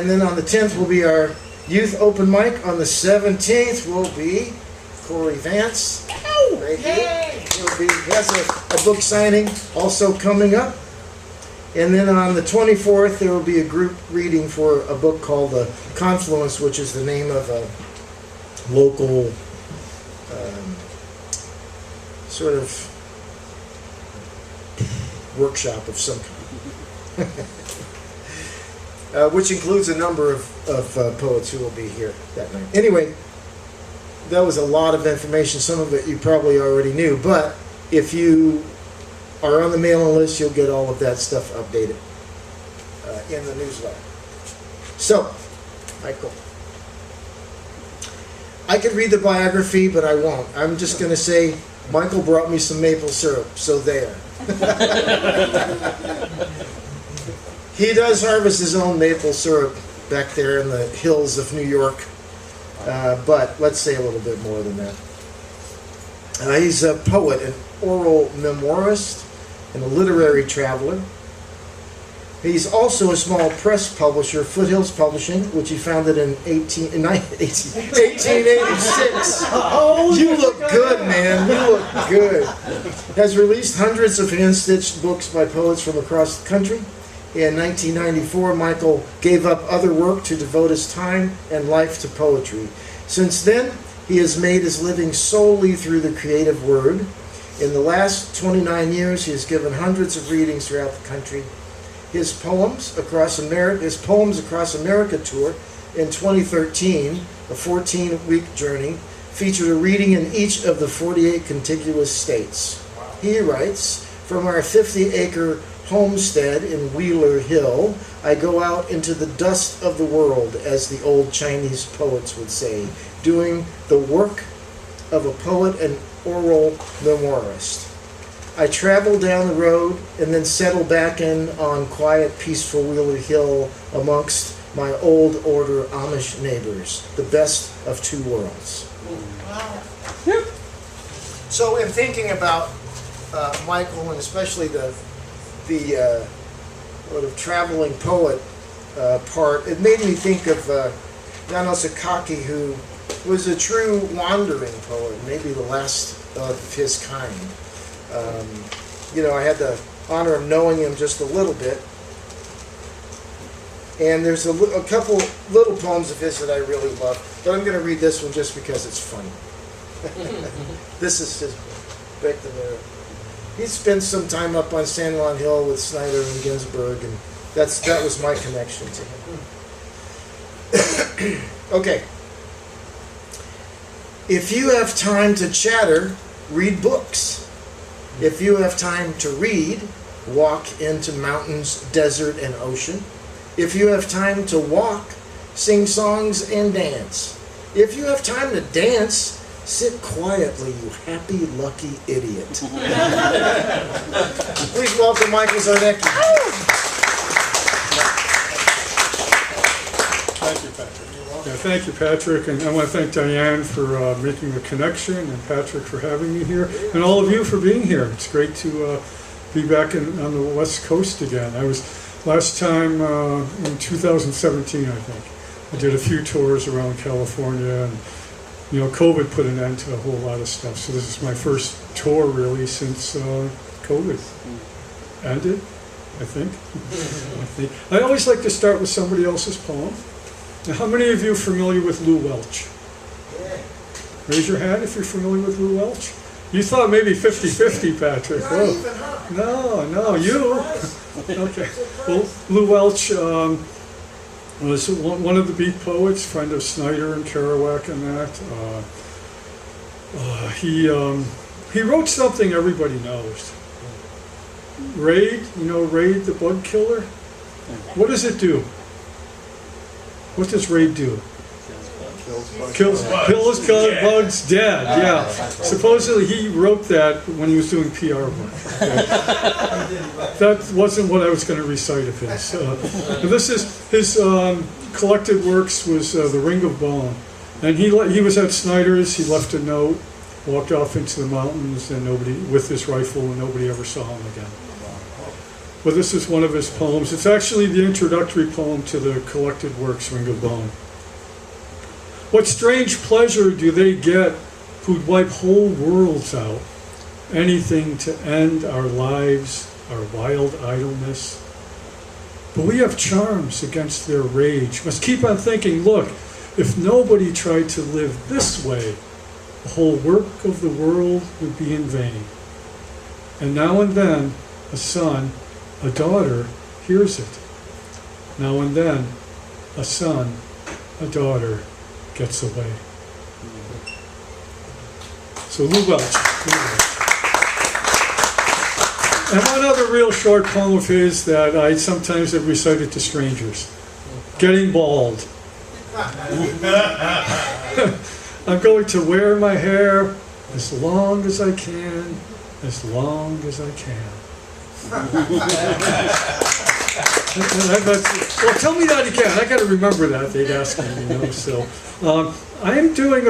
And then on the 10th will be our youth open mic. On the 17th will be Corey Vance. Right here. He has a book signing also coming up. And then on the 24th, there will be a group reading for a book called Confluence, which is the name of a local sort of workshop of some kind. Which includes a number of poets who will be here that night. Anyway, that was a lot of information. Some of it you probably already knew, but if you are on the mailing list, you'll get all of that stuff updated in the newsletter. So, Michael, I could read the biography, but I won't. I'm just going to say Michael brought me some maple syrup, so there. He does harvest his own maple syrup back there in the hills of New York, but let's say a little bit more than that. He's a poet, an oral memoirist, and a literary traveler. He's also a small press publisher, Foothills Publishing, which he founded in 1886. You look good, man. You look good. Has released hundreds of hand-stitched books by poets from across the country. In 1994, Michael gave up other work to devote his time and life to poetry. Since then, he has made his living solely through the creative word. In the last 29 years, he has given hundreds of readings throughout the country. His Poems Across America tour in 2013, a 14-week journey, featured a reading in each of the 48 contiguous states. He writes, "From our 50-acre homestead in Wheeler Hill, I go out into the dust of the world, as the old Chinese poets would say, doing the work of a poet and oral memoirist. I travel down the road and then settle back in on quiet, peaceful Wheeler Hill amongst my old order Amish neighbors, the best of two worlds." Wow. So in thinking about Michael, and especially the sort of traveling poet part, it made me think of Dano Sakaki, who was a true wandering poet, maybe the last of his kind. I had the honor of knowing him just a little bit. And there's a couple little poems of his that I really love. But I'm going to read this one just because it's funny. This is his Break the Mirror. He spent some time up on San Juan Hill with Snyder and Ginsberg, and that was my connection to him. Okay. If you have time to chatter, read books. If you have time to read, walk into mountains, desert, and ocean. If you have time to walk, sing songs and dance. If you have time to dance, sit quietly, you happy, lucky idiot. Please welcome Michael Zarnecki. Thank you, Patrick. Yeah, thank you, Patrick, and I want to thank Diane for making the connection, and Patrick for having me here, and all of you for being here. It's great to be back on the West Coast again. I was last time in 2017, I think. I did a few tours around California, and COVID put an end to a whole lot of stuff. So this is my first tour really since COVID ended, I think. I always like to start with somebody else's poem. Now, how many of you are familiar with Lou Welch? Raise your hand if you're familiar with Lou Welch. You thought maybe 50-50, Patrick. Oh. No, you. Okay. Well, Lou Welch was one of the beat poets, friend of Snyder and Kerouac and that. He wrote something everybody knows. Raid, Raid the bug killer? What does it do? What does Raid do? Kills bugs dead, yeah. Supposedly he wrote that when he was doing PR work. Okay. That wasn't what I was going to recite of his. This is his collected works was The Ring of Bone. And he was at Snyder's, he left a note, walked off into the mountains and with his rifle, and nobody ever saw him again. Well, this is one of his poems. It's actually the introductory poem to the collected works, Ring of Bone. What strange pleasure do they get who'd wipe whole worlds out? Anything to end our lives, our wild idleness. But we have charms against their rage. Must keep on thinking, look, if nobody tried to live this way, the whole work of the world would be in vain. And now and then, a son, a daughter, hears it. Now and then, a son, a daughter, gets away. So Lou Welch. And one other real short poem of his that I sometimes have recited to strangers. Getting bald. I'm going to wear my hair as long as I can, as long as I can. Well, tell me that again. I got to remember that. They'd ask me, you know. So I am doing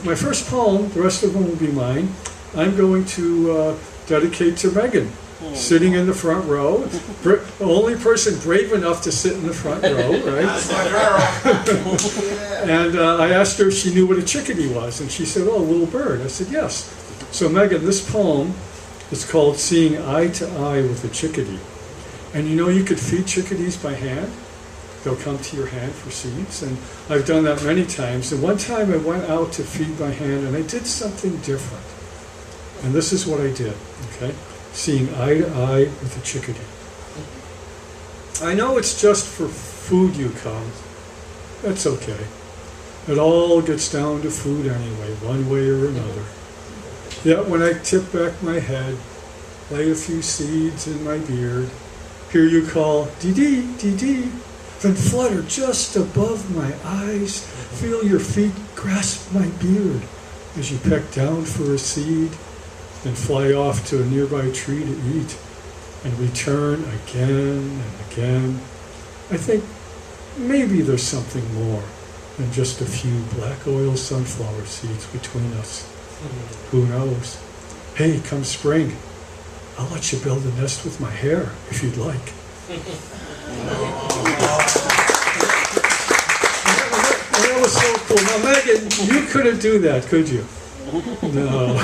my first poem. The rest of them will be mine. I'm going to dedicate to Megan, sitting in the front row. The only person brave enough to sit in the front row, right? That's my girl. And I asked her if she knew what a chickadee was, and she said, "Oh, a little bird." I said, "Yes." So Megan, this poem is called "Seeing Eye to Eye with a Chickadee." And you know, you could feed chickadees by hand. They'll come to your hand for seeds, and I've done that many times. And one time I went out to feed by hand, and I did something different. And this is what I did, okay? Seeing eye to eye with a chickadee. I know it's just for food you come. That's okay. It all gets down to food anyway, one way or another. Yet when I tip back my head, lay a few seeds in my beard, hear you call, dee-dee, dee-dee, then flutter just above my eyes, feel your feet grasp my beard as you peck down for a seed, then fly off to a nearby tree to eat, and return again and again. I think maybe there's something more than just a few black oil sunflower seeds between us. Who knows? Hey, come spring, I'll let you build a nest with my hair if you'd like. That was so cool. Now, Megan, you couldn't do that, could you? No.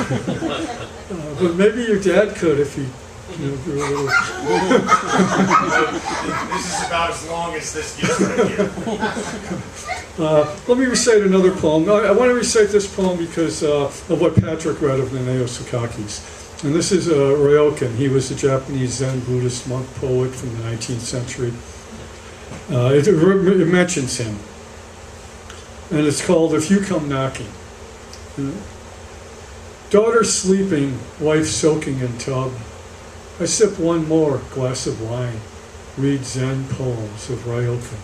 But maybe your dad could if he, you know, grew a little. This is about as long as this gets right here. Let me recite another poem. I want to recite this poem because of what Patrick read of Naneo Sakakis. And this is Ryokan. He was a Japanese Zen Buddhist monk poet from the 19th century. It mentions him. And it's called If You Come Knocking. Daughter sleeping, wife soaking in tub. I sip one more glass of wine, read Zen poems of Ryokan.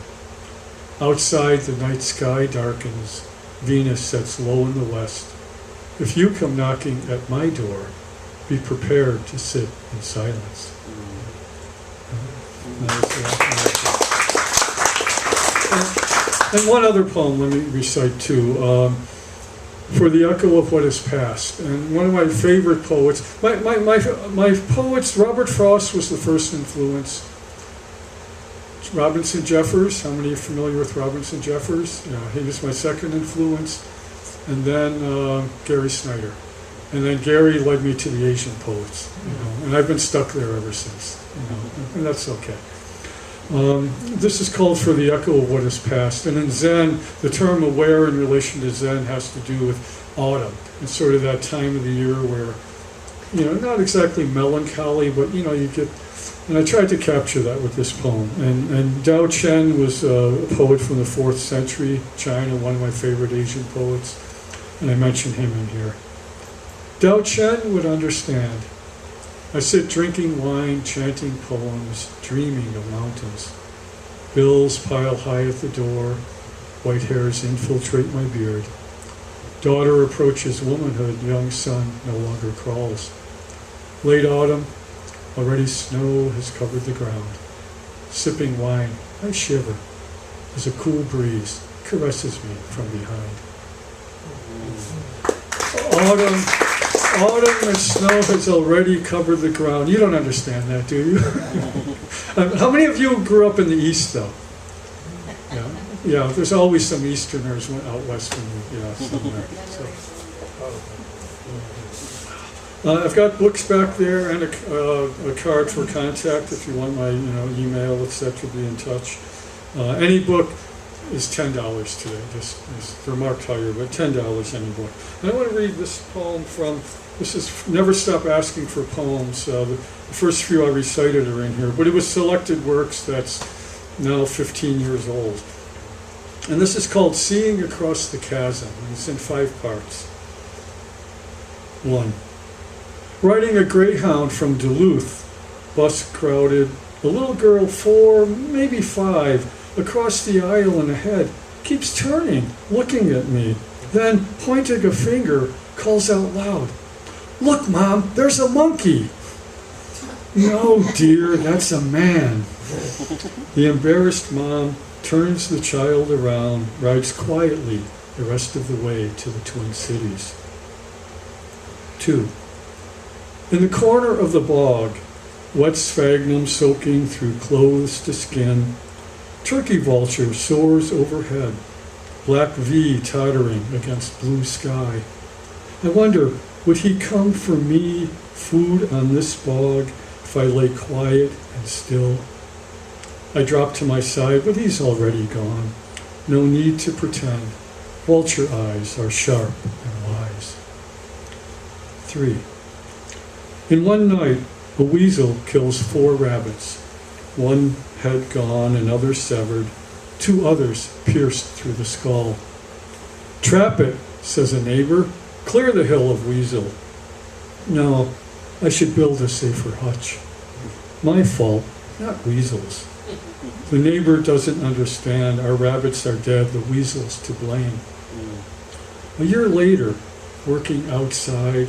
Outside the night sky darkens, Venus sets low in the west. If you come knocking at my door, be prepared to sit in silence. And one other poem let me recite too. For the echo of what is past. And one of my favorite poets, my poets, Robert Frost was the first influence. Robinson Jeffers, how many are familiar with Robinson Jeffers? Yeah, he was my second influence. And then Gary Snyder. And then Gary led me to the Asian poets, you know, and I've been stuck there ever since, you know, and that's okay. This is called For the Echo of What Is Past. And in Zen, the term aware in relation to Zen has to do with autumn. It's sort of that time of the year where, you know, not exactly melancholy, but, you know, you get, and I tried to capture that with this poem. And Dao Chen was a poet from the 4th century, China, one of my favorite Asian poets, and I mention him in here. Dao Chen would understand. I sit drinking wine, chanting poems, dreaming of mountains. Bills pile high at the door, white hairs infiltrate my beard. Daughter approaches womanhood, young son no longer crawls. Late autumn, already snow has covered the ground. Sipping wine, I shiver as a cool breeze caresses me from behind. Autumn Autumn and snow has already covered the ground. You don't understand that, do you? How many of you grew up in the East, though? Yeah, yeah. There's always some Easterners out west from you, yeah, somewhere. So. I've got books back there and a card for contact if you want my email, etc. Be in touch. Any book is $10 today. They're marked higher, but $10 any book. And I want to read this poem from. This is Never Stop Asking for Poems. The first few I recited are in here, but it was selected works that's now 15 years old. And this is called Seeing Across the Chasm, and it's in 5 parts. 1. Riding a Greyhound from Duluth, bus crowded, a little girl 4, maybe 5, across the aisle and ahead, keeps turning, looking at me, then pointing a finger, calls out loud, "Look, Mom, there's a monkey." "No, dear, that's a man." The embarrassed mom turns the child around, rides quietly the rest of the way to the Twin Cities. 2. In the corner of the bog, wet sphagnum soaking through clothes to skin, turkey vulture soars overhead, black V tottering against blue sky. I wonder, would he come for me, food on this bog, if I lay quiet and still? I drop to my side, but he's already gone. No need to pretend. Vulture eyes are sharp and wise. 3. In one night, a weasel kills 4 rabbits. One head gone, another severed, 2 others pierced through the skull. "Trap it," says a neighbor. "Clear the hill of weasel." No, I should build a safer hutch. My fault, not weasels. The neighbor doesn't understand. Our rabbits are dead, the weasel's to blame. A year later, working outside,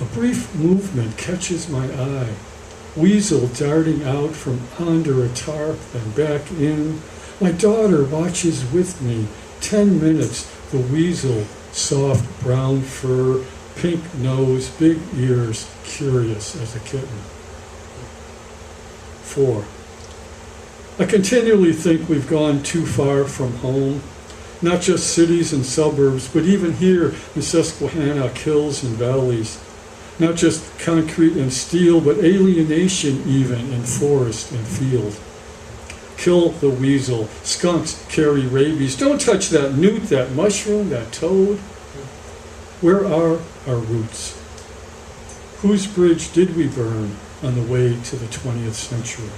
a brief movement catches my eye. Weasel darting out from under a tarp, then back in. My daughter watches with me. 10 minutes, the weasel, soft brown fur, pink nose, big ears, curious as a kitten. 4. I continually think we've gone too far from home. Not just cities and suburbs, but even here in Susquehanna, hills and valleys. Not just concrete and steel, but alienation even in forest and field. Kill the weasel. Skunks carry rabies. Don't touch that newt, that mushroom, that toad. Where are our roots? Whose bridge did we burn on the way to the 20th century?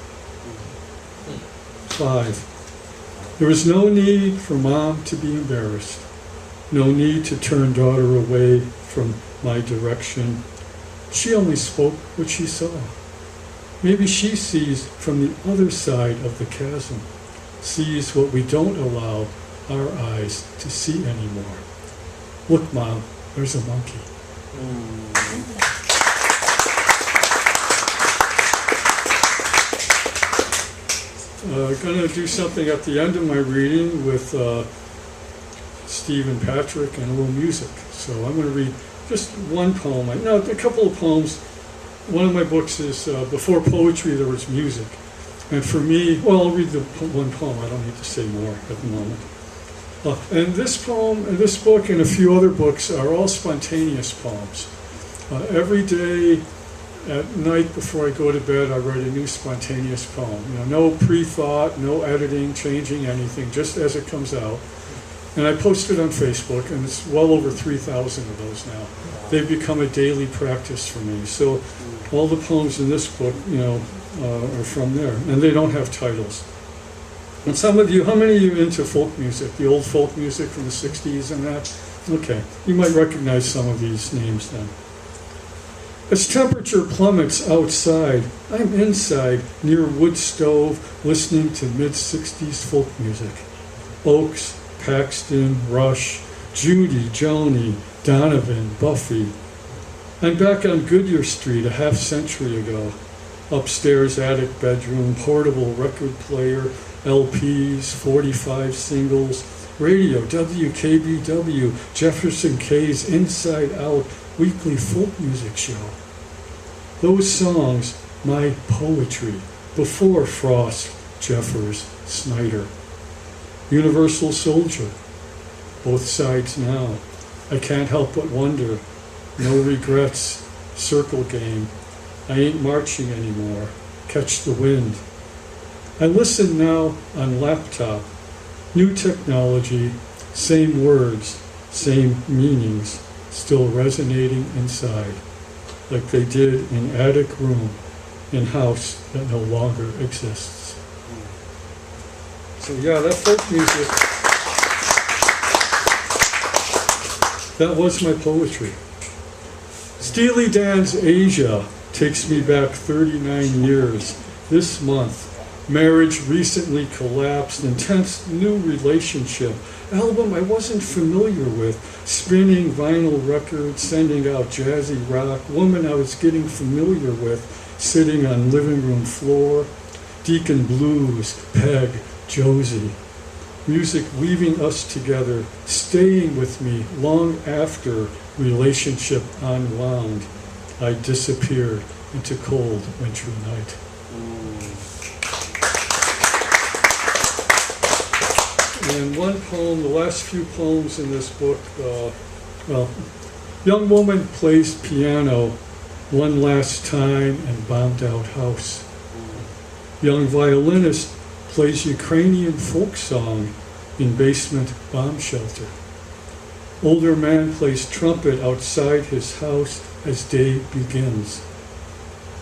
5. There is no need for mom to be embarrassed. No need to turn daughter away from my direction. She only spoke what she saw. Maybe she sees from the other side of the chasm, sees what we don't allow our eyes to see anymore. Look, Mom, there's a monkey. Going to do something at the end of my reading with Steve and Patrick and a little music. So I'm going to read just one poem. No, a couple of poems. One of my books is Before Poetry There Was Music. And for me, well, I'll read the one poem. I don't need to say more at the moment. And this poem, and this book, and a few other books are all spontaneous poems. Every day at night before I go to bed, I write a new spontaneous poem. No pre-thought, no editing, changing anything, just as it comes out. And I post it on Facebook, and it's well over 3,000 of those now. They've become a daily practice for me. So all the poems in this book, are from there, and they don't have titles. And some of you, how many of you are into folk music, the old folk music from the 60s and that? Okay, you might recognize some of these names then. As temperature plummets outside, I'm inside, near wood stove, listening to mid-60s folk music. Oaks, Paxton, Rush, Judy, Joni, Donovan, Buffy. I'm back on Goodyear Street a half century ago. Upstairs attic bedroom, portable record player, LPs, 45 singles, Radio, WKBW, Jefferson K's Inside Out weekly folk music show. Those songs, my poetry, before Frost, Jeffers, Snyder. Universal Soldier, both sides now. I can't help but wonder, no regrets, circle game. I ain't marching anymore, catch the wind. I listen now on laptop, new technology, same words, same meanings, still resonating inside, like they did in attic room in house that no longer exists. So yeah, that folk music, that was my poetry. Steely Dan's Asia takes me back 39 years. This month, marriage recently collapsed, intense new relationship, album I wasn't familiar with, spinning vinyl records, sending out jazzy rock, woman I was getting familiar with, sitting on living room floor, Deacon Blues, Peg, Josie. Music weaving us together, staying with me long after relationship unwound. I disappeared into cold wintry night. And one poem, the last few poems in this book, young woman plays piano one last time in bombed out house. Young violinist plays Ukrainian folk song in basement bomb shelter. Older man plays trumpet outside his house as day begins.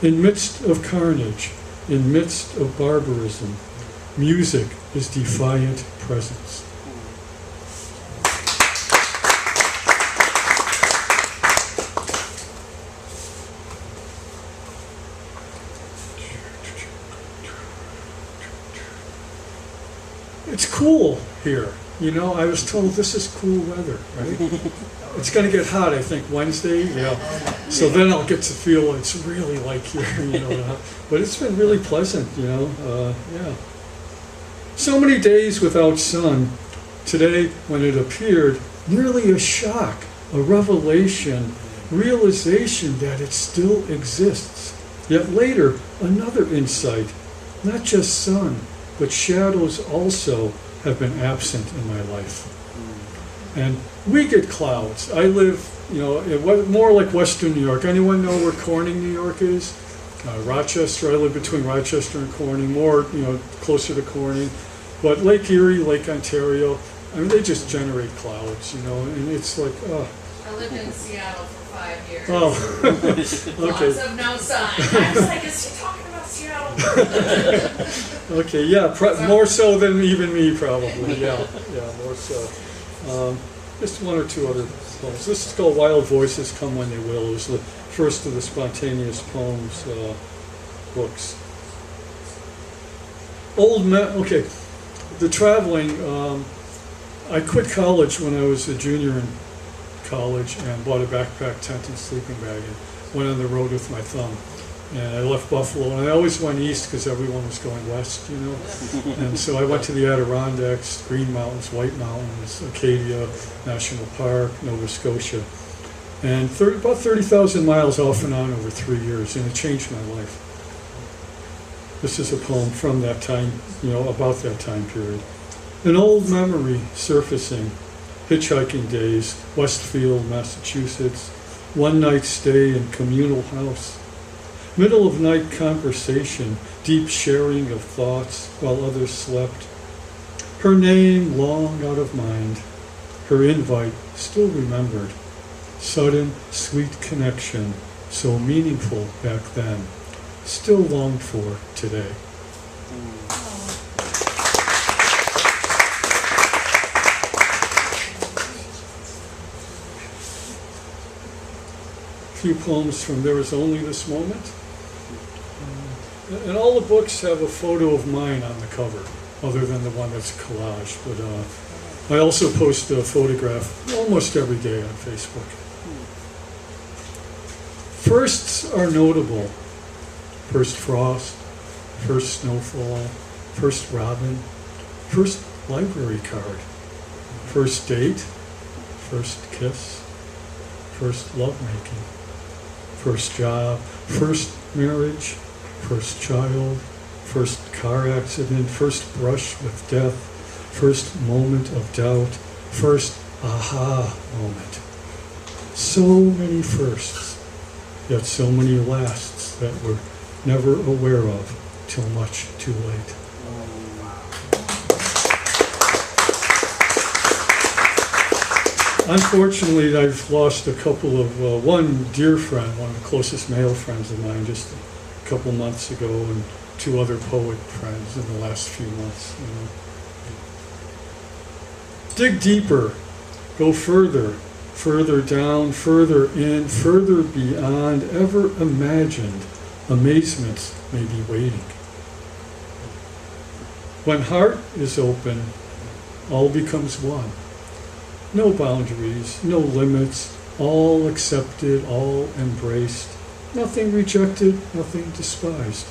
In midst of carnage, in midst of barbarism, music is defiant presence. It's cool here. You know, I was told this is cool weather, right? It's going to get hot, I think, Wednesday. Yeah. So then I'll get to feel it's really like here, you know. But it's been really pleasant, you know. Yeah. So many days without sun. Today, when it appeared, nearly a shock, a revelation, realization that it still exists. Yet later, another insight. Not just sun, but shadows also have been absent in my life. And we get clouds. I live, you know, more like Western New York. Anyone know where Corning, New York is? Rochester. I live between Rochester and Corning, more, you know, closer to Corning. But Lake Erie, Lake Ontario, I mean, they just generate clouds, you know, and it's like, oh. I lived in Seattle for 5 years. Oh, okay. Lots of no sun. I was like, is he talking about Seattle? Okay, yeah, more so than even me, probably. Yeah, more so. Just one or two other poems. This is called Wild Voices Come When They Will. It was the first of the spontaneous poems books. Okay, the traveling. I quit college when I was a junior in college and bought a backpack, tent, and sleeping bag and went on the road with my thumb. And I left Buffalo, and I always went east because everyone was going west, you know. And so I went to the Adirondacks, Green Mountains, White Mountains, Acadia National Park, Nova Scotia. And about 30,000 miles off and on over 3 years, and it changed my life. This is a poem from that time, you know, about that time period. An old memory surfacing, hitchhiking days, Westfield, Massachusetts, one-night stay in communal house. Middle of night conversation, deep sharing of thoughts while others slept. Her name long out of mind, her invite still remembered. Sudden, sweet connection, so meaningful back then, still longed for today. A few poems from There Is Only This Moment. And all the books have a photo of mine on the cover, other than the one that's a collage. But I also post a photograph almost every day on Facebook. Firsts are notable. First frost, first snowfall, first robin, first library card, First date, first kiss, first lovemaking, first job, first marriage, first child, first car accident, first brush with death, first moment of doubt, first aha moment. So many firsts, yet so many lasts that we're never aware of till much too late. Unfortunately, I've lost a couple of, one dear friend, one of the closest male friends of mine, just a couple months ago, and two other poet friends in the last few months. Dig deeper, go further, further down, further in, further beyond ever imagined amazements may be waiting. When heart is open, all becomes one. No boundaries, no limits, all accepted, all embraced, nothing rejected, nothing despised.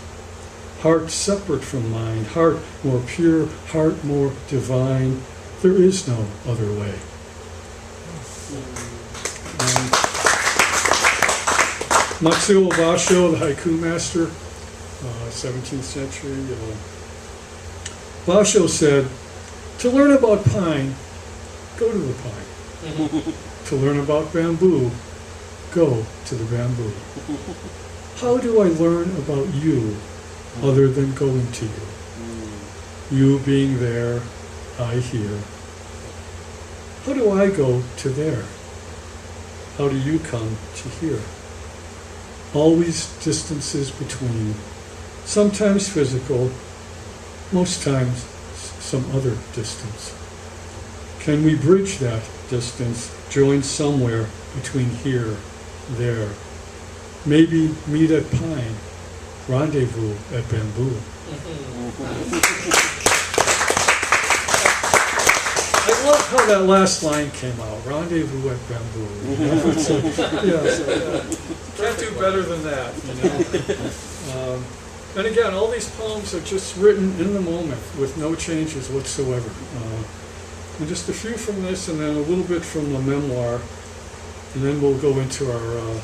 Heart separate from mind, heart more pure, heart more divine. There is no other way. Matsuo Basho, the haiku master, 17th century. Basho said, to learn about pine, go to the pine. To learn about bamboo, go to the bamboo. How do I learn about you other than going to you? You being there, I here. How do I go to there? How do you come to here? Always distances between, sometimes physical, most times some other distance. Can we bridge that distance, join somewhere between here, there? Maybe meet at pine, rendezvous at bamboo. I love how that last line came out, rendezvous at bamboo. You know? Can't do better than that, you know. And again, all these poems are just written in the moment with no changes whatsoever. And just a few from this, and then a little bit from the memoir, and then we'll go into our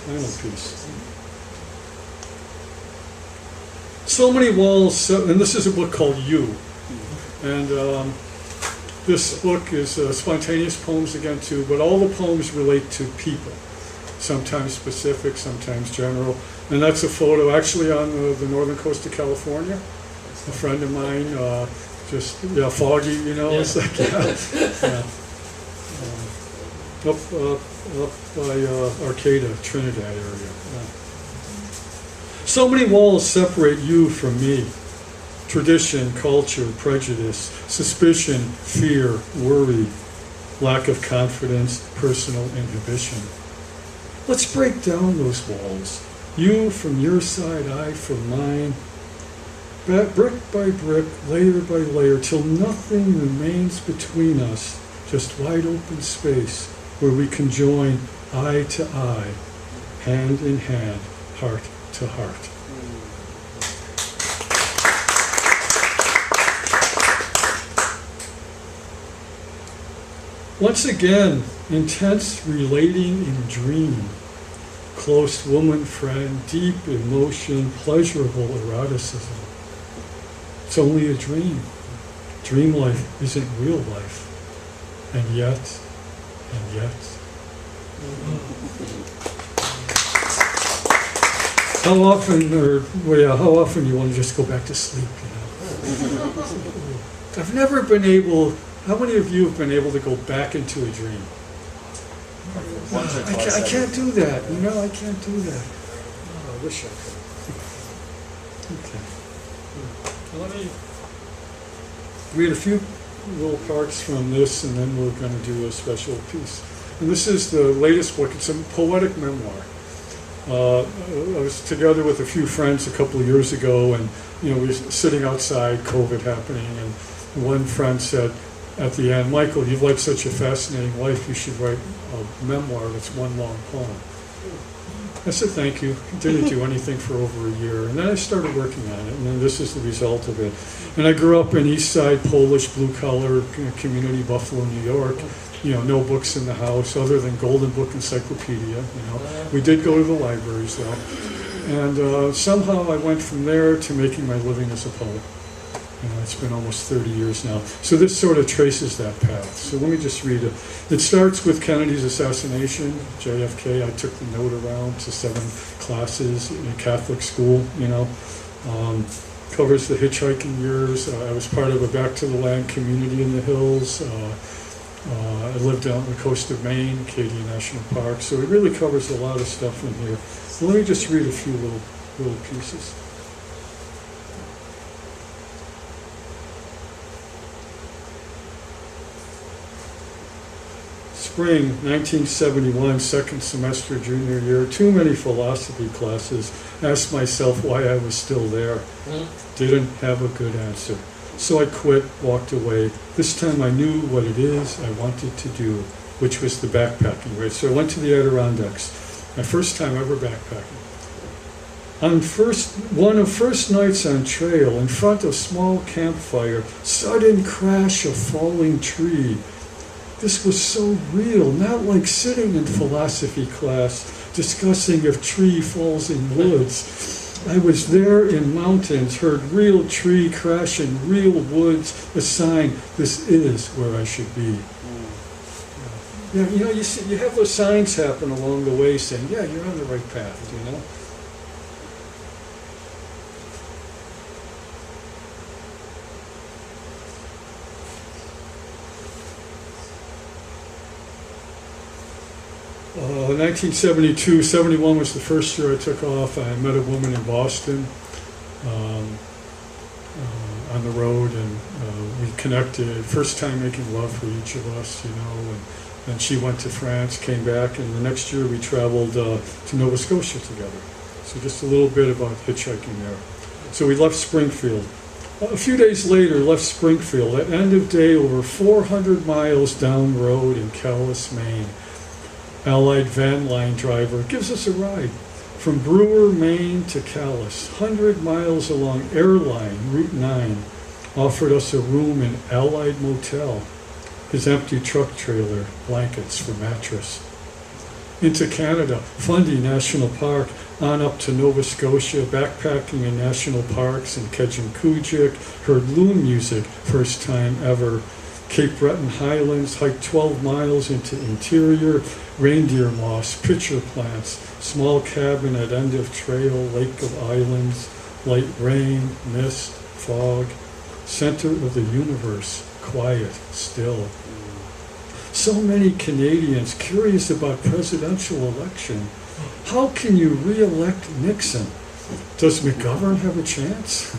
final piece. So many walls, and this is a book called You. And this book is spontaneous poems again too, but all the poems relate to people. Sometimes specific, sometimes general. And that's a photo actually on the northern coast of California. A friend of mine, foggy, you know, yeah. It's like, up by Arcata, Trinidad area. Yeah. So many walls separate you from me. Tradition, culture, prejudice, suspicion, fear, worry, lack of confidence, personal inhibition. Let's break down those walls. You from your side, I from mine. Brick by brick, layer by layer, till nothing remains between us, just wide open space where we can join eye to eye, hand in hand, heart to heart. Once again, intense relating in dream, close woman friend, deep emotion, pleasurable eroticism. It's only a dream. Dream life isn't real life. And yet. How often you want to just go back to sleep, you know? I've never been able, how many of you have been able to go back into a dream? I can't do that, you know, I can't do that. Oh, I wish I could. Okay. Let me read a few little parts from this, and then we're going to do a special piece. And this is the latest book. It's a poetic memoir. I was together with a few friends a couple of years ago, and we were sitting outside, COVID happening, and one friend said at the end, "Michael, you've led such a fascinating life. You should write a memoir that's one long poem." I said thank you. Didn't do anything for over a year. And then I started working on it, and then this is the result of it. And I grew up in East Side, Polish, blue-collar community, Buffalo, New York. You know, no books in the house other than Golden Book Encyclopedia, you know. We did go to the libraries, though. And somehow I went from there to making my living as a poet. You know, it's been almost 30 years now. So this sort of traces that path. So let me just read it. It starts with Kennedy's assassination, JFK. I took the note around to 7 classes in a Catholic school, you know. Covers the hitchhiking years. I was part of a Back to the Land community in the hills. I lived out on the coast of Maine, Acadia National Park. So it really covers a lot of stuff in here. So let me just read a few little pieces. Spring 1971, second semester, junior year, too many philosophy classes. Asked myself why I was still there. Didn't have a good answer. So I quit, walked away. This time I knew what it is I wanted to do, which was the backpacking, right? So I went to the Adirondacks. My first time ever backpacking. On one of first nights on trail, in front of small campfire, sudden crash of falling tree. This was so real, not like sitting in philosophy class discussing if tree falls in woods. I was there in mountains, heard real tree crashing, real woods, a sign, this is where I should be. Yeah, you know, you have those signs happen along the way saying, yeah, you're on the right path, you know? Uh, 1972, 71 was the first year I took off. I met a woman in Boston on the road, and we connected. First time making love for each of us, you know. And she went to France, came back, and the next year we traveled to Nova Scotia together. So just a little bit about hitchhiking there. So we left Springfield. A few days later, left Springfield. At end of day, over 400 miles down road in Calais, Maine. Allied van line driver gives us a ride from Brewer, Maine to Calais, 100 miles along airline Route 9, offered us a room in Allied Motel, his empty truck trailer, blankets for mattress. Into Canada, Fundy National Park, on up to Nova Scotia, backpacking in national parks in Kejimkujik, heard loon music, first time ever. Cape Breton Highlands, hiked 12 miles into interior, reindeer moss, pitcher plants, small cabin at end of trail, lake of islands, light rain, mist, fog, center of the universe, quiet, still. So many Canadians curious about presidential election. How can you re-elect Nixon? Does McGovern have a chance?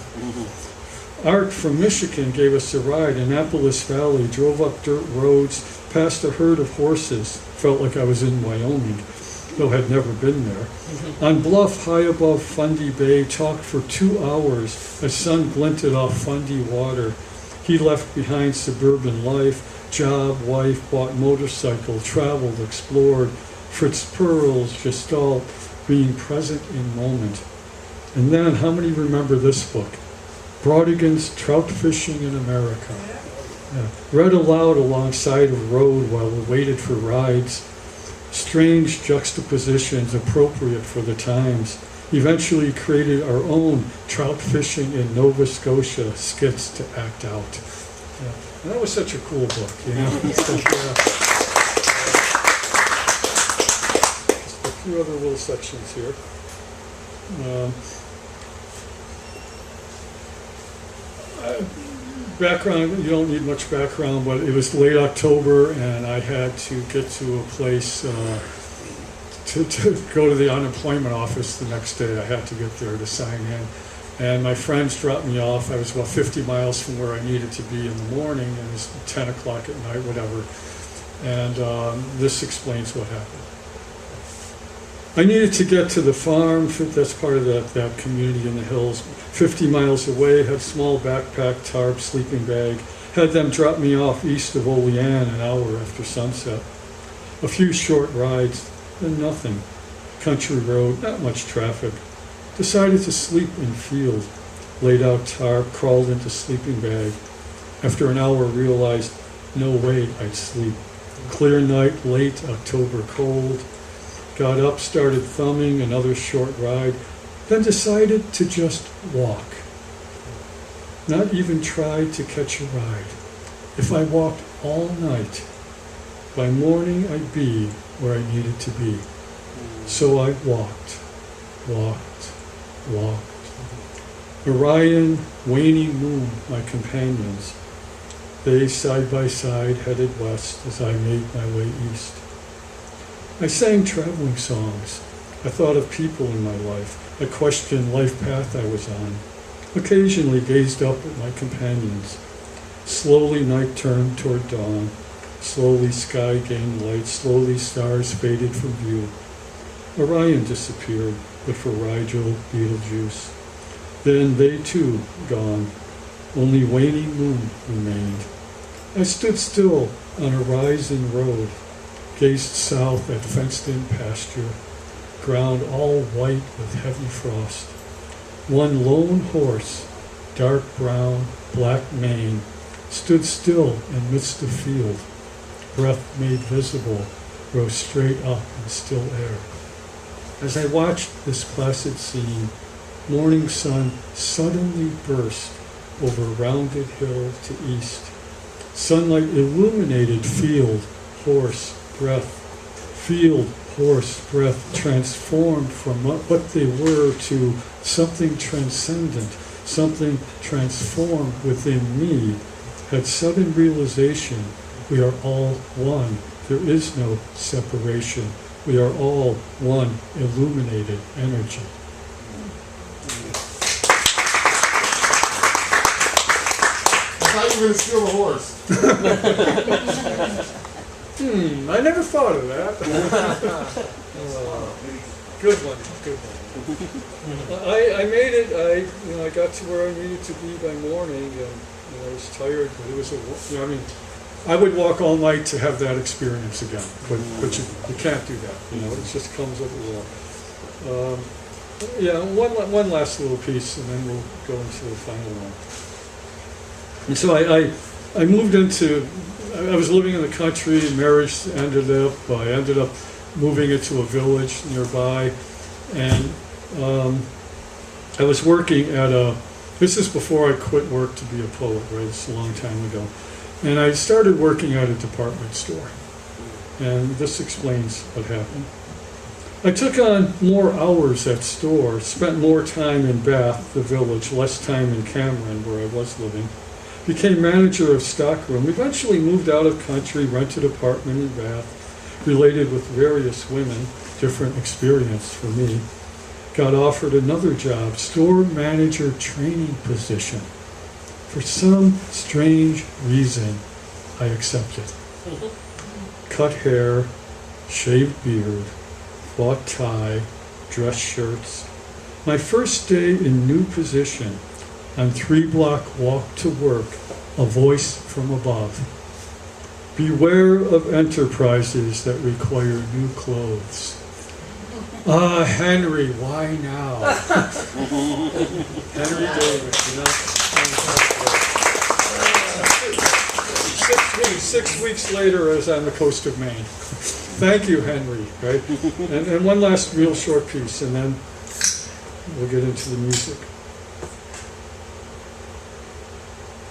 Art from Michigan gave us a ride. Annapolis Valley, drove up dirt roads, past a herd of horses. Felt like I was in Wyoming, though had never been there. On bluff high above Fundy Bay, talked for 2 hours as sun glinted off Fundy water. He left behind suburban life, job, wife, bought motorcycle, traveled, explored. Fritz Perls, Gestalt, being present in moment. And then, how many remember this book? Brodigan's Trout Fishing in America. Yeah. Read aloud alongside of road while we waited for rides. Strange juxtapositions appropriate for the times. Eventually created our own Trout Fishing in Nova Scotia skits to act out. Yeah. And that was such a cool book, you know. Just a few other little sections here. Background, you don't need much background, but it was late October and I had to get to a place to go to the unemployment office the next day. I had to get there to sign in. And my friends dropped me off. I was about 50 miles from where I needed to be in the morning, and it was 10 o'clock at night, whatever. And this explains what happened. I needed to get to the farm, that's part of that community in the hills, 50 miles away, had small backpack, tarp, sleeping bag, had them drop me off east of Olean an hour after sunset. A few short rides, then nothing. country road, not much traffic. Decided to sleep in field. Laid out tarp, crawled into sleeping bag. After an hour realized no way I'd sleep. Clear night, late October cold. Got up, started thumbing, another short ride, then decided to just walk. Not even tried to catch a ride. If I walked all night, by morning I'd be where I needed to be. So I walked. Orion, waning moon, my companions. They side by side headed west as I made my way east. I sang traveling songs. I thought of people in my life. I questioned life path I was on. Occasionally gazed up at my companions. Slowly night turned toward dawn. Slowly sky gained light. Slowly stars faded from view. Orion disappeared, but for Rigel, Betelgeuse. Then they too gone. Only waning moon remained. I stood still on a rising road, gazed south at fenced-in pasture, ground all white with heavy frost. One lone horse, dark brown, black mane, stood still in midst of field. Breath made visible, rose straight up in still air. As I watched this placid scene, morning sun suddenly burst over rounded hill to east. Sunlight illuminated field, horse, breath. Field, horse, breath transformed from what they were to something transcendent, something transformed within me. Had sudden realization, we are all one. There is no separation. We are all one illuminated energy. I thought you were going to steal the horse. I never thought of that. Good one. I made it. I got to where I needed to be by morning, and I was tired, but it was I would walk all night to have that experience again, but you can't do that. It just comes with the law. One last little piece, and then we'll go into the final one. And so I moved into. I was living in the country. Marriage I ended up moving into a village nearby, and I was working at this is before I quit work to be a poet, right? It's a long time ago. And I started working at a department store. And this explains what happened. I took on more hours at store, spent more time in Bath, the village, less time in Cameron, where I was living. Became manager of stockroom, eventually moved out of country, rented apartment in Bath, related with various women, different experience for me. Got offered another job, store manager training position. For some strange reason, I accepted. Cut hair, shaved beard, bought tie, dress shirts. My first day in new position, on 3-block walk to work, a voice from above. Beware of enterprises that require new clothes. Ah, Henry, why now? Henry Davis, 6 weeks later, I was on the coast of Maine. Thank you, Henry, right? And one last real short piece, and then we'll get into the music.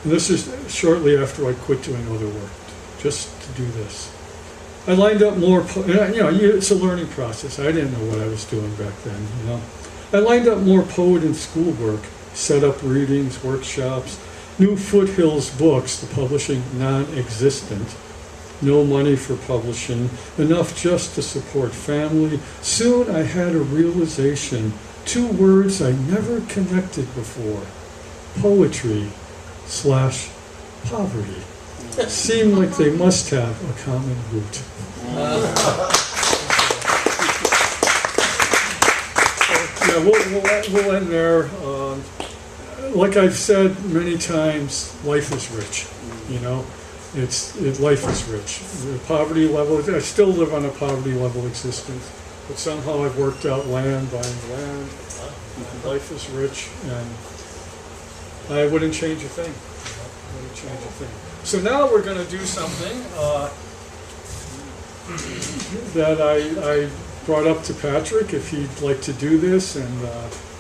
And this is shortly after I quit doing other work, just to do this. I lined up more, it's a learning process. I didn't know what I was doing back then, I lined up more poet and schoolwork, set up readings, workshops, new Foothills books, the publishing non-existent, no money for publishing, enough just to support family. Soon I had a realization, 2 words I never connected before, poetry/poverty. Seemed like they must have a common root. We'll end there. Like I've said many times, life is rich. Life is rich. The poverty level. I still live on a poverty level existence. but somehow I've worked out land, buying land. Life is rich, and I wouldn't change a thing. Wouldn't change a thing. So now we're going to do something that I brought up to Patrick if he'd like to do this, and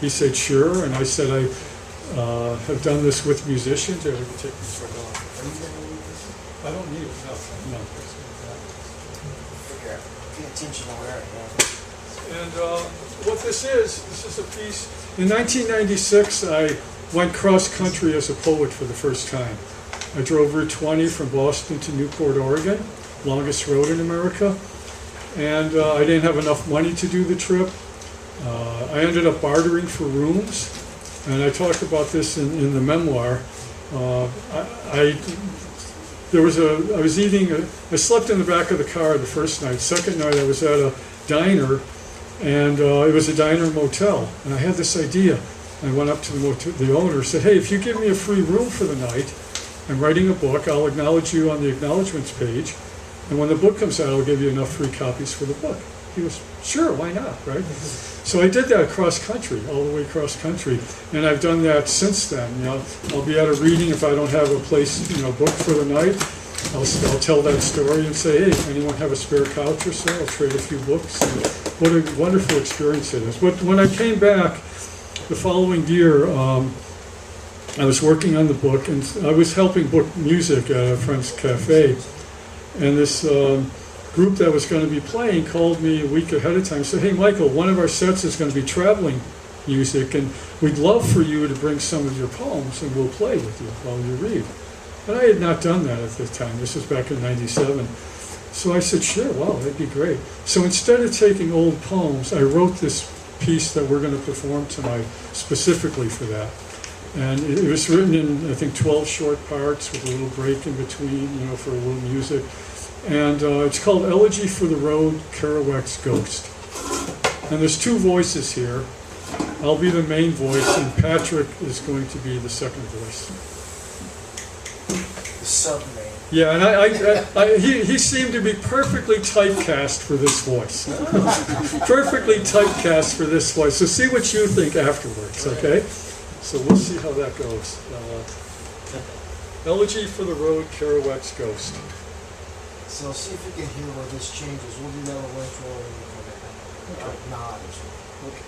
he said sure, and I said I have done this with musicians. Yeah, we can take this right off. I don't need it. No. Pay attention to where I am. And what this is a piece. In 1996, I went cross-country as a poet for the first time. I drove Route 20 from Boston to Newport, Oregon, longest road in America. And I didn't have enough money to do the trip. I ended up bartering for rooms, and I talk about this in the memoir. I slept in the back of the car the first night. Second night I was at a diner, and it was a diner motel, and I had this idea. I went up to the owner, said, "Hey, if you give me a free room for the night, I'm writing a book, I'll acknowledge you on the acknowledgments page, and when the book comes out, I'll give you enough free copies for the book." He was, "Sure, why not," right? So I did that cross country, all the way cross country, and I've done that since then. You know, I'll be at a reading if I don't have a place, booked for the night. I'll tell that story and say, "Hey, anyone have a spare couch or so? I'll trade a few books." And what a wonderful experience it is. But when I came back the following year, I was working on the book, and I was helping book music at a friend's cafe, and this group that was going to be playing called me a week ahead of time and said, "Hey, Michael, one of our sets is going to be traveling music, and we'd love for you to bring some of your poems, and we'll play with you while you read." And I had not done that at the time. This was back in '97. So I said, "Sure, wow, that'd be great." So instead of taking old poems, I wrote this piece that we're going to perform tonight specifically for that. And it was written in, I think, 12 short parts with a little break in between, for a little music. And it's called Elegy for the Road, Kerouac's Ghost. And there's two voices here. I'll be the main voice, and Patrick is going to be the second voice. The sub-main. Yeah, and he seemed to be perfectly typecast for this voice. Perfectly typecast for this voice. So see what you think afterwards, okay? So we'll see how that goes. Elegy for the Road, Kerouac's Ghost. So see if you can hear where this changes. We'll do that a little intro and you come back. Nod as well. Okay.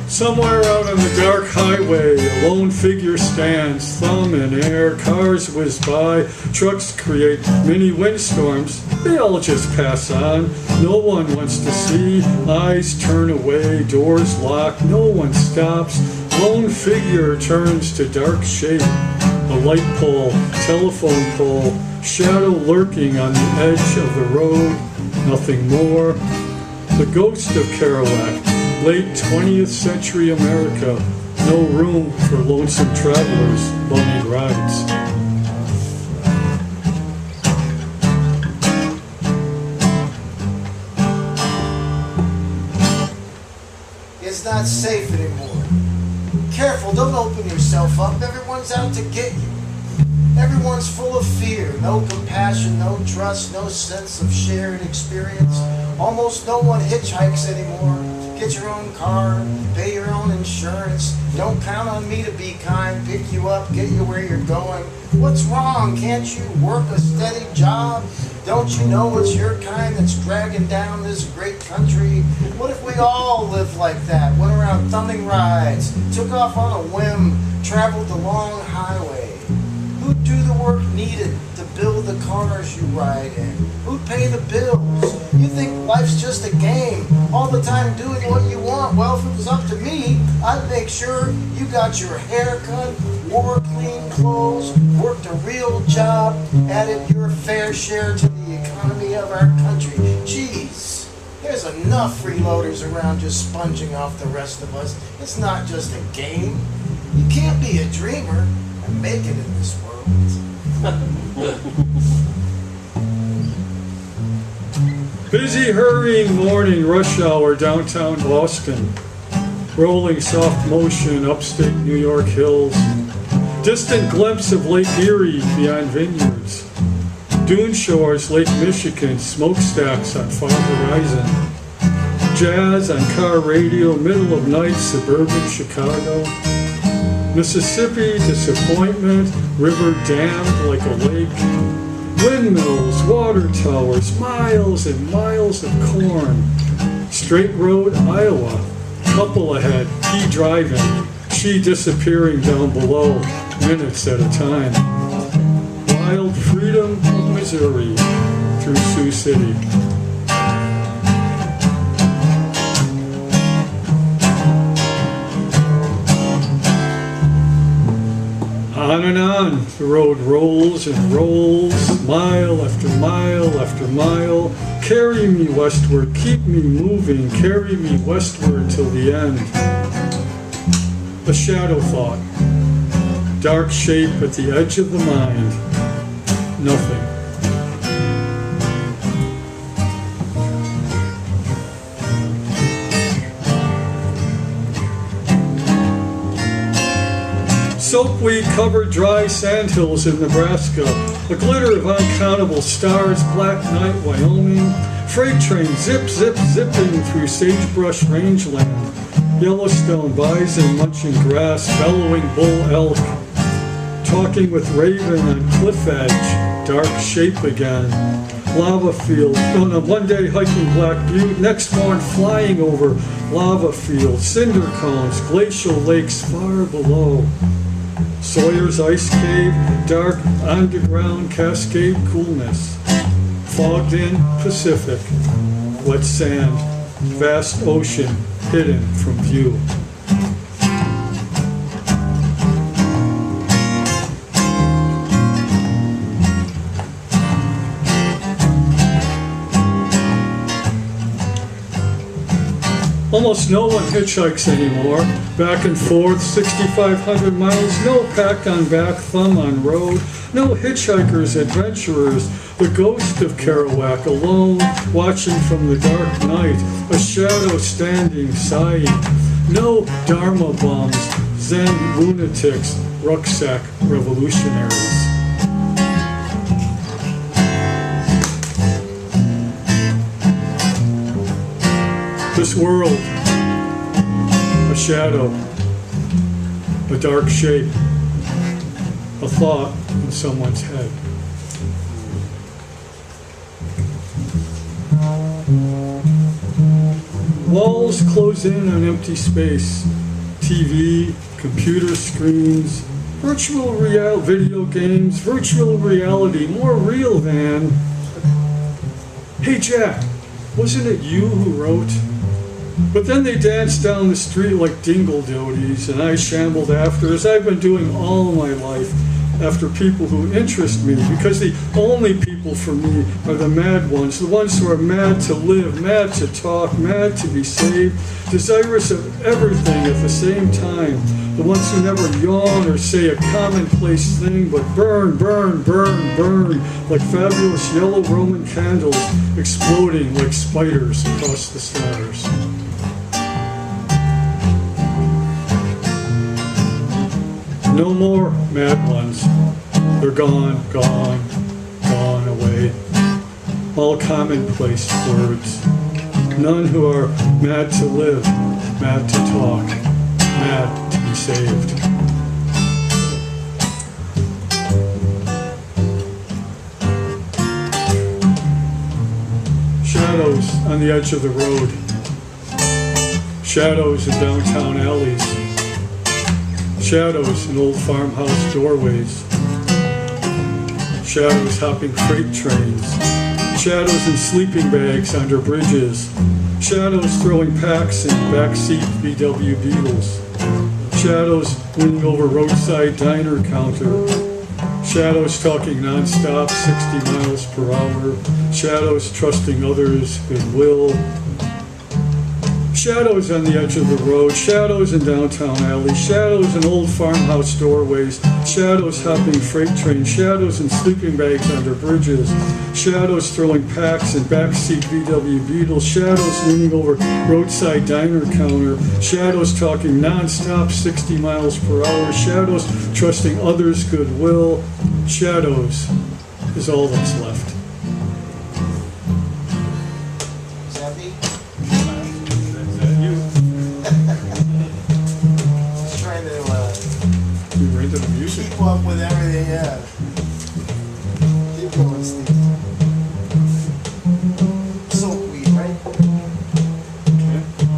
Somewhere out on the dark highway, a lone figure stands, thumb in air, cars whiz by, trucks create mini windstorms, they all just pass on. No one wants to see, eyes turn away, doors lock, no one stops. Lone figure turns to dark shape, a light pole, telephone pole, shadow lurking on the edge of the road, nothing more. The ghost of Kerouac. Late 20th century America, no room for lonesome travelers, bumming rides. It's not safe anymore. Careful, don't open yourself up. Everyone's out to get you. Everyone's full of fear, no compassion, no trust, no sense of shared experience. Almost no one hitchhikes anymore. Get your own car, pay your own insurance. Don't count on me to be kind, pick you up, get you where you're going. What's wrong? Can't you work a steady job? Don't you know it's your kind that's dragging down this great country? What if we all lived like that? Went around thumbing rides, took off on a whim, traveled the long highway? Who'd do the work needed to build the cars you ride in? Who'd pay the bills? You think life's just a game, all the time doing what you want? Well, if it was up to me, I'd make sure you got your hair cut, wore clean clothes, worked a real job, added your fair share to the economy of our country. Jeez, there's enough freeloaders around just sponging off the rest of us. It's not just a game. You can't be a dreamer and make it in this world. Busy, hurrying morning rush hour downtown Boston. rolling soft motion, upstate New York hills. Distant glimpse of Lake Erie beyond vineyards. Dune shores, Lake Michigan, smokestacks on far horizon. Jazz on car radio, middle of night, suburban Chicago. Mississippi, disappointment, river dammed like a lake. Windmills, water towers, miles and miles of corn. Straight road, Iowa. Couple ahead, he driving, she disappearing down below, minutes at a time. Wild freedom of Missouri through Sioux City. On and on, the road rolls and rolls, mile after mile after mile. Carry me westward, keep me moving, carry me westward till the end. A shadow thought, dark shape at the edge of the mind, nothing. Soapweed covered dry sandhills in Nebraska, the glitter of uncountable stars, black night Wyoming, freight train zip, zip, zipping through sagebrush rangeland, Yellowstone bison munching grass, bellowing bull elk, talking with raven on cliff edge, dark shape again, lava field, one day hiking Black Butte, next morn flying over lava fields, cinder cones, glacial lakes far below. Sawyer's Ice Cave, dark underground cascade coolness. Fogged in Pacific, wet sand, vast ocean hidden from view. Almost no one hitchhikes anymore. Back and forth, 6,500 miles, no pack on back, thumb on road. No hitchhikers, adventurers, the ghost of Kerouac, alone, watching from the dark night, a shadow standing, sighing. No Dharma bums, Zen lunatics, rucksack revolutionaries. This world, a shadow, a dark shape, a thought in someone's head. Walls close in on empty space, TV, computer screens, virtual video games, virtual reality, more real than... Hey Jack, wasn't it you who wrote? But then they danced down the street like dingle-doties, and I shambled after, as I've been doing all my life, after people who interest me, because the only people for me are the mad ones, the ones who are mad to live, mad to talk, mad to be saved, desirous of everything at the same time, the ones who never yawn or say a commonplace thing, but burn, burn, burn, burn, like fabulous yellow Roman candles exploding like spiders across the stars. No more mad ones. They're gone, gone, gone away. All commonplace words. None who are mad to live, mad to talk, mad to be saved. Shadows on the edge of the road. Shadows in downtown alleys. Shadows in old farmhouse doorways. Shadows hopping freight trains. Shadows in sleeping bags under bridges. Shadows throwing packs in backseat VW Beetles. Shadows leaning over roadside diner counter. Shadows talking nonstop, 60 miles per hour. Shadows trusting others' goodwill. Shadows on the edge of the road, shadows in downtown alleys, shadows in old farmhouse doorways, shadows hopping freight trains, shadows in sleeping bags under bridges, shadows throwing packs in backseat VW Beetles, shadows leaning over roadside diner counter, shadows talking nonstop 60 miles per hour, shadows trusting others' goodwill. Shadows is all that's left. Sandy? You Just trying to were into the music. keep up with everything, yeah. Keep going, Steve. Silkweed, right?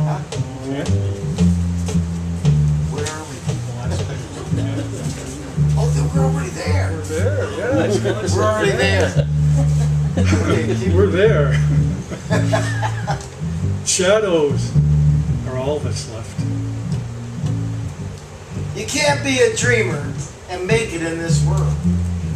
Huh? Where are we? Oh, we're already there. We're there, yeah. We're already there. Okay, keep We're there. Shadows are all that's left. You can't be a dreamer and make it in this world.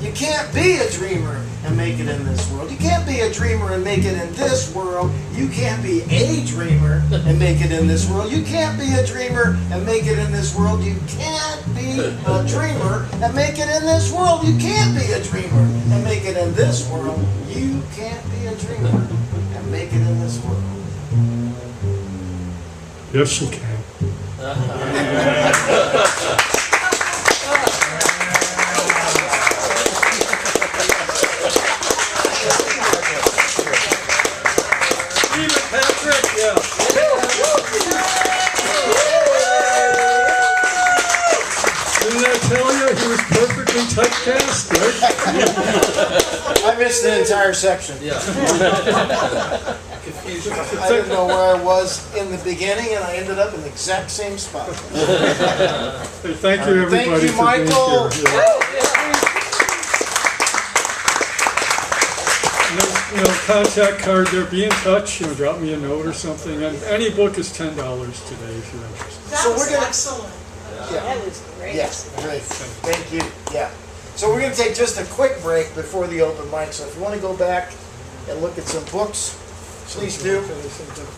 You can't be a dreamer and make it in this world. You can't be a dreamer and make it in this world. You can't be a dreamer and make it in this world. You can't be a dreamer and make it in this world. You can't be a dreamer and make it in this world. You can't be a dreamer and make it in this world. You can't be a dreamer and make it in this world. Yes, you can. Patrick, yeah. Didn't I tell you he was perfectly typecast, right? I missed the entire section. I didn't know where I was in the beginning, and I ended up in the exact same spot. Hey, thank you, everybody, Thank you, for Michael. being here. Yeah. Contact card there. Be in touch. Drop me a note or something. And any book is $10 today if you're interested. That So was we're gonna- excellent. Yeah. That was great. Yes, great. Thank you. Yeah. So we're going to take just a quick break before the open mic. So if you want to go back and look at some books, please do.